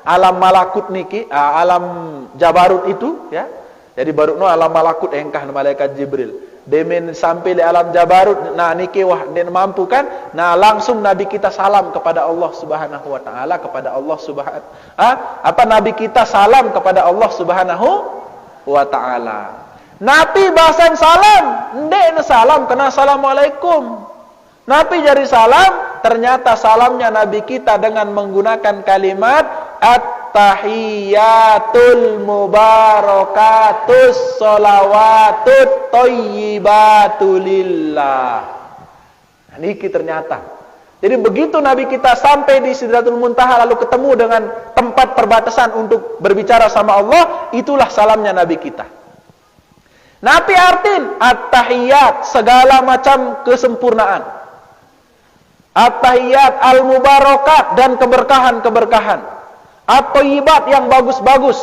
alam malakut niki, alam jabarut itu ya. Jadi barutno alam malakut engkah malaikat Jibril. Demen sampai di alam jabarut, nah niki wah den mampu kan. Nah langsung nabi kita salam kepada Allah Subhanahu wa taala, kepada Allah nabi kita salam kepada Allah Subhanahu wa taala. Nabi bahasan salam, ndek salam kena assalamualaikum. Nabi jari salam, ternyata salamnya Nabi kita dengan menggunakan kalimat at-tahiyyatul mubarakatus sholawatut thayyibatulillah. Niki ternyata. Jadi begitu Nabi kita sampai di Sidratul Muntaha lalu ketemu dengan tempat perbatasan untuk berbicara sama Allah, itulah salamnya Nabi kita. Nabi artin at-tahiyyat, segala macam kesempurnaan. At-tahiyyat al-mubarakat, dan keberkahan-keberkahan. At-thayyibat, yang bagus-bagus.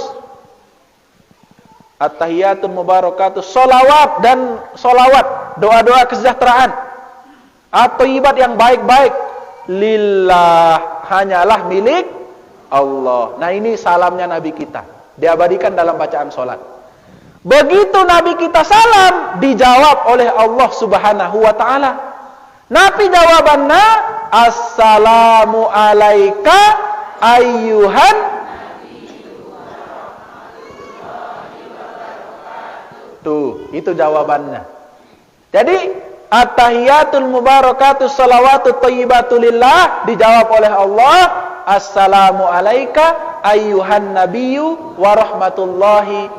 At-tahiyyatul mubarakatus, sholawat dan sholawat, doa-doa kesejahteraan. At-thayyibat, yang baik-baik. Lillah, hanyalah milik Allah. Nah ini salamnya Nabi kita, diabadikan dalam bacaan sholat. Begitu Nabi kita salam, dijawab oleh Allah Subhanahu wa ta'ala. Nabi jawabannya, assalamu alaika ayyuhan. Tuh, itu jawabannya. Jadi at-tahiyyatul mubarakatus shalawatut thayyibatulillah dijawab oleh Allah, assalamu alaika ayyuhan nabiyyu wa rahmatullahi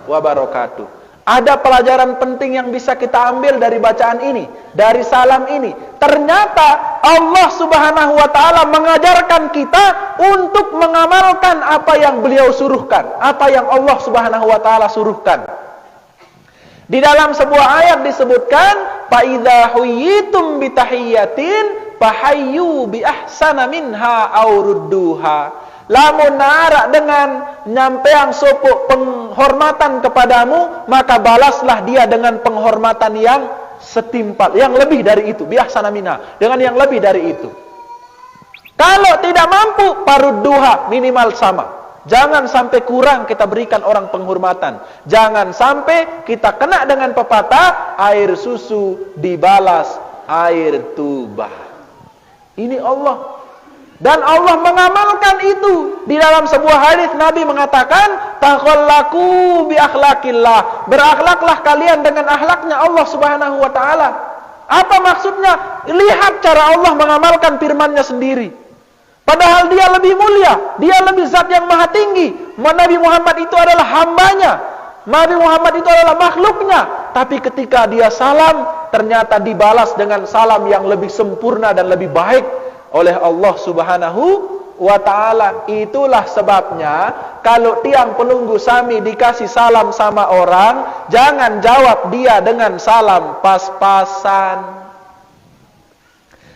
wa barakatuh. Ada pelajaran penting yang bisa kita ambil dari bacaan ini, dari salam ini. Ternyata Allah Subhanahu wa ta'ala mengajarkan kita untuk mengamalkan apa yang beliau suruhkan, apa yang Allah Subhanahu wa ta'ala suruhkan. Di dalam sebuah ayat disebutkan, fa idza huyyitum bi tahiyyatin fahayyu bi ahsana minha aw rudduha. Lamun nara dengan nyampeang sopok penghormatan kepadamu, maka balaslah dia dengan penghormatan yang setimpal, yang lebih dari itu, bi ahsana minha, dengan yang lebih dari itu. Kalau tidak mampu, parudduha, minimal sama. Jangan sampai kurang kita berikan orang penghormatan. Jangan sampai kita kena dengan pepatah, air susu dibalas air tuba. Ini Allah. Dan Allah mengamalkan itu. Di dalam sebuah hadis Nabi mengatakan, takhallaku bi akhlaqillah. Berakhlaklah kalian dengan akhlaknya Allah Subhanahu wa ta'ala. Apa maksudnya? Lihat cara Allah mengamalkan firman-Nya sendiri. Padahal dia lebih mulia, dia lebih zat yang maha tinggi. Nabi Muhammad itu adalah hambanya, Nabi Muhammad itu adalah makhluknya. Tapi ketika dia salam, ternyata dibalas dengan salam yang lebih sempurna dan lebih baik oleh Allah Subhanahu wa ta'ala. Itulah sebabnya kalau tiang penunggu sami dikasih salam sama orang, jangan jawab dia dengan salam pas-pasan.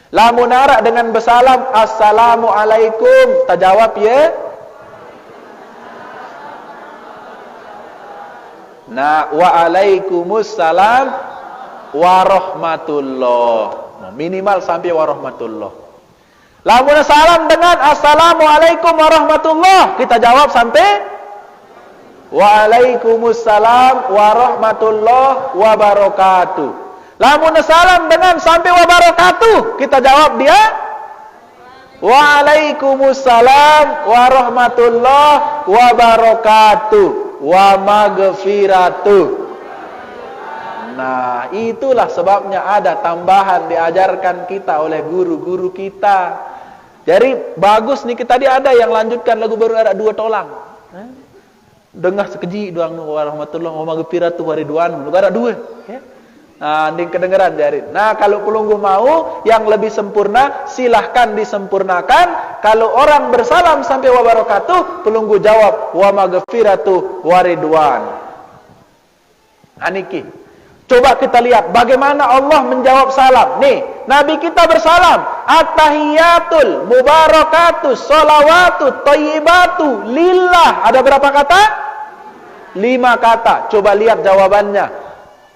Lamun arak dengan bersalam, assalamu alaikum, tak jawab ya. Nah, wa alaikumussalam warahmatullah. Minimal sampai warahmatullah. Lamun salam dengan assalamu alaikum warahmatullah, kita jawab sampai wa alaikumussalam warahmatullah wabarakatuh. Lamun salam dengan sampai wabarakatuh, kita jawab dia waalaikumsalam warahmatullah wabarakatuh wa maghfiratuh. Nah, itulah sebabnya ada tambahan diajarkan kita oleh guru-guru kita. Jadi bagus nih, tadi ada yang lanjutkan lagu baru, ada 2 tolang. Dengar sekeji doang warahmatullah wa maghfiratuh wa ridwan, ada 2 ya. Nah, ini kedengeran dari. Nah, kalau pelunggu mau yang lebih sempurna, silahkan disempurnakan. Kalau orang bersalam sampai wabarakatuh, pelunggu jawab wa maghfiratuh wa ridwan. Aniki. Coba kita lihat bagaimana Allah menjawab salam. Nih, Nabi kita bersalam, at-tahiyyatul mubarakatus sholawatut thayyibatu lillah. Ada berapa kata? 5 kata. Coba lihat jawabannya.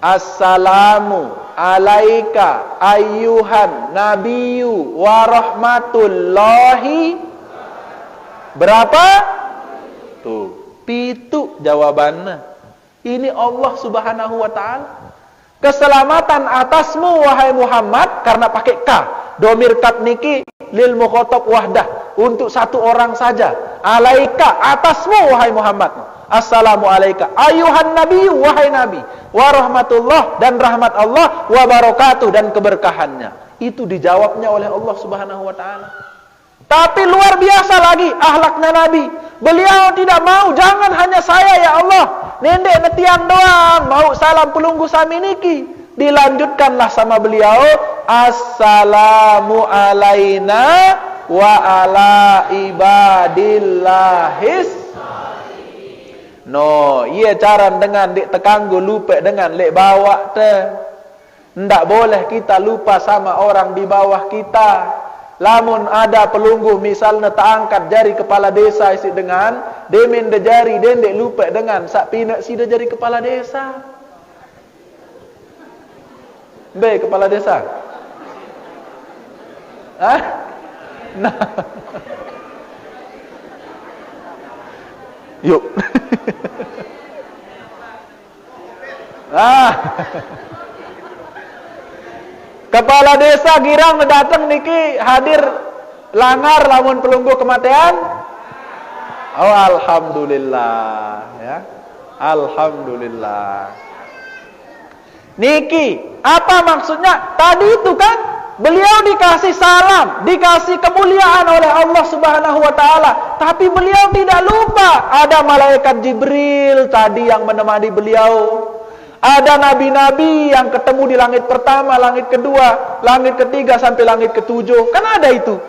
Assalamu alaika ayyuhan nabiyyu wa rahmatullahi. Berapa? Tuh, pitu jawabannya. Ini Allah Subhanahu wa taala. Keselamatan atasmu wahai Muhammad, karena pakai K. Domir kat niki lil mukhatab wahdah, untuk satu orang saja. Alaika, atasmu wahai Muhammad. Assalamu alayka ayuhan nabiyyu, wahai nabi, wa rahmatullah, dan rahmat Allah, wa barakatuh, dan keberkahannya. Itu dijawabnya oleh Allah Subhanahu wa taala. Tapi luar biasa lagi akhlaknya Nabi. Beliau tidak mau, jangan hanya saya ya Allah, nendek netiang doang, mau salam pelunggu sami niki. Dilanjutkanlah sama beliau, assalamu alaina wa ala ibadillahis. No, iya cara dengan dek tekanggu lupa dengan lek bawa te. Ndak boleh kita lupa sama orang di bawah kita. Lamun ada pelungguh misalnya tak angkat jari kepala desa isi dengan demen de jari dendek lupa dengan sak pinak si de jari kepala desa. Be kepala desa. Hah? Nah. Yuk. Kepala desa girang datang niki hadir langar lamun pelungguh kematian. Oh alhamdulillah ya. Alhamdulillah. Niki apa maksudnya? Tadi itu kan beliau dikasih salam, dikasih kemuliaan oleh Allah Subhanahu wa taala, tapi beliau tidak lupa ada malaikat Jibril tadi yang menemani beliau. Ada nabi-nabi yang ketemu di langit pertama, langit kedua, langit ketiga sampai langit ketujuh. Kan ada itu.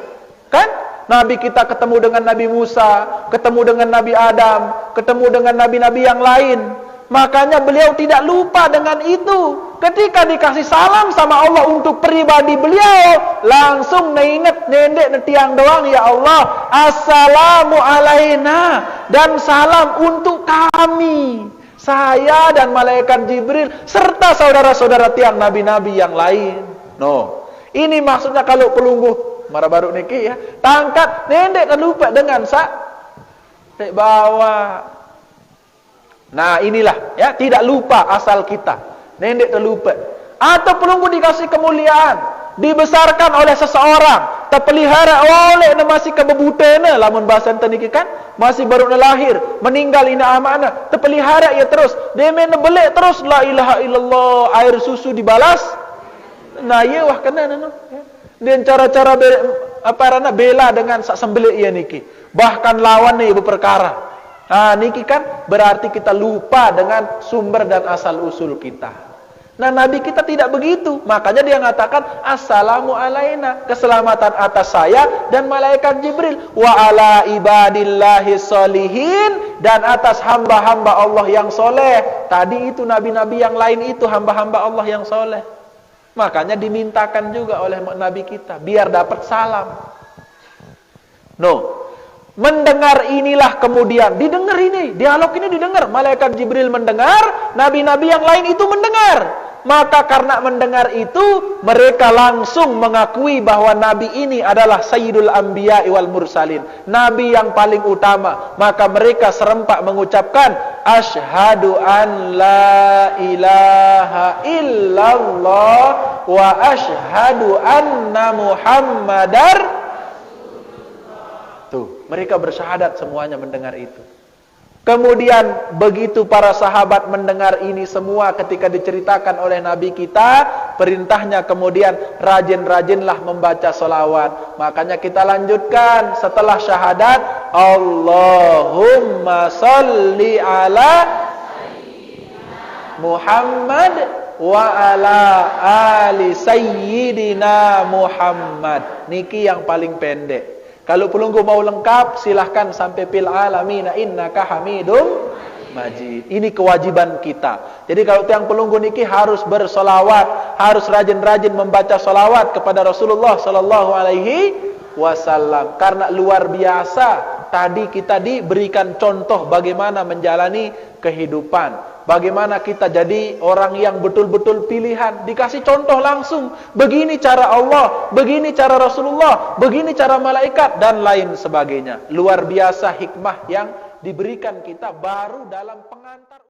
Kan? Nabi kita ketemu dengan Nabi Musa, ketemu dengan Nabi Adam, ketemu dengan nabi-nabi yang lain. Makanya beliau tidak lupa dengan itu. Ketika dikasih salam sama Allah untuk pribadi beliau, langsung neinget nendek netiang doang, ya Allah, assalamu alaina, dan salam untuk kami. Saya dan malaikat Jibril serta saudara-saudara tiang nabi-nabi yang lain. No, ini maksudnya kalau pelungguh marah baru niki ya, tangkat nendek terlupa dengan sak bawa. Nah inilah ya, tidak lupa asal kita, nendek terlupa. Atau pelungguh dikasih kemuliaan, dibesarkan oleh seseorang, terpelihara oleh masih kebebutena, lamun bahasa niki kan masih baru lahir, meninggal ina amanah, terpelihara ya terus, demen belek terus la ilaha illallah, air susu dibalas. Nah iya wah kena no. Dan cara-cara bela dengan sak sembelih iya niki, bahkan lawan nih berperkara. Nah niki kan berarti kita lupa dengan sumber dan asal usul kita. Nah Nabi kita tidak begitu, makanya dia mengatakan assalamu alaina, keselamatan atas saya dan malaikat Jibril, wa ala ibadillahi sholihin, dan atas hamba-hamba Allah yang soleh. Tadi itu nabi-nabi yang lain itu hamba-hamba Allah yang soleh. Makanya dimintakan juga oleh Nabi kita biar dapat salam. No, mendengar inilah kemudian didengar ini, dialog ini didengar, malaikat Jibril mendengar, nabi-nabi yang lain itu mendengar. Maka karena mendengar itu, mereka langsung mengakui bahwa nabi ini adalah sayyidul anbiya wal mursalin, nabi yang paling utama. Maka mereka serempak mengucapkan asyhadu an la ilaha illallah wa asyhadu anna muhammadar. Tuh, mereka bersyahadat semuanya mendengar itu. Kemudian begitu para sahabat mendengar ini semua ketika diceritakan oleh Nabi kita, perintahnya kemudian rajin-rajinlah membaca sholawat. Makanya kita lanjutkan setelah syahadat, Allahumma sholli ala Muhammad wa ala ali sayyidina Muhammad. Niki yang paling pendek. Kalau pelungguh mau lengkap, silahkan sampai fil alamina innaka hamidum majid. Ini kewajiban kita. Jadi kalau tiang pelungguh niki harus bersolawat, harus rajin-rajin membaca solawat kepada Rasulullah sallallahu alaihi wasallam. Karena luar biasa tadi kita diberikan contoh bagaimana menjalani kehidupan. Bagaimana kita jadi orang yang betul-betul pilihan. Dikasih contoh langsung. Begini cara Allah, begini cara Rasulullah, begini cara malaikat, dan lain sebagainya. Luar biasa hikmah yang diberikan kita baru dalam pengantar.